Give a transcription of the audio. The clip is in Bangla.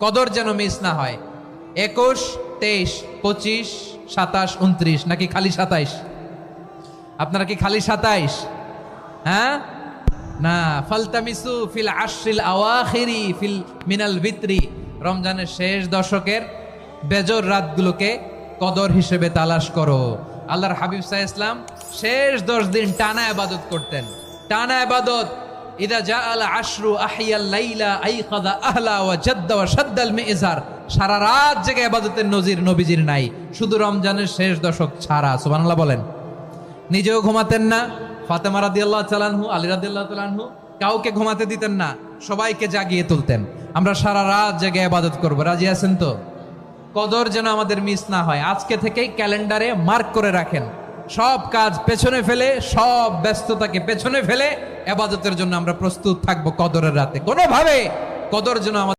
কদর যেন মিস না হয়। 21, 23, 25, 27, 29 নাকি খালি 27? আপনারা কি খালি 27? হ্যাঁ না, ফালতামিসু ফিল আশরিল আওয়াখিরি ফিল মিনাল ভিতরি, রমজানের শেষ দশকের বেজর রাতগুলোকে কদর হিসেবে তালাশ করো। আল্লাহর হাবিব সাল্লাল্লাহু আলাইহি ওয়াসাল্লাম শেষ 10 দিন টানা ইবাদত করতেন, টানা ইবাদত। ইদা জাআল আশরু আহিয়াল লাইলা আইকাদা আহলা ওয়া জাদ্দা ওয়া শাদ্দাল মিজার, সারা রাত জেগে ইবাদতের নজির নবীজির নাই, শুধু রমজানের শেষ দশক ছাড়া। সুবহানাল্লাহ বলেন। নিজেও ঘুমাতেন না, ফাতেমা রাদিয়াল্লাহু তাআলা আনহু, আলী রাদিয়াল্লাহু তাআলা আনহু কাউকে ঘুমাতে দিতেন না, সবাইকে জাগিয়ে তুলতেন। আমরা সারা রাত জেগে ইবাদত করব, রাজি আছেন তো? কদর যেন আমাদের মিস না হয়। আজকে থেকেই ক্যালেন্ডারে মার্ক করে রাখেন, সব কাজ পেছনে ফেলে, সব ব্যস্ততাকে পেছনে ফেলে ইবাদতের জন্য আমরা প্রস্তুত থাকবো কদরের রাতে। কোনোভাবে কদর যেন আমাদের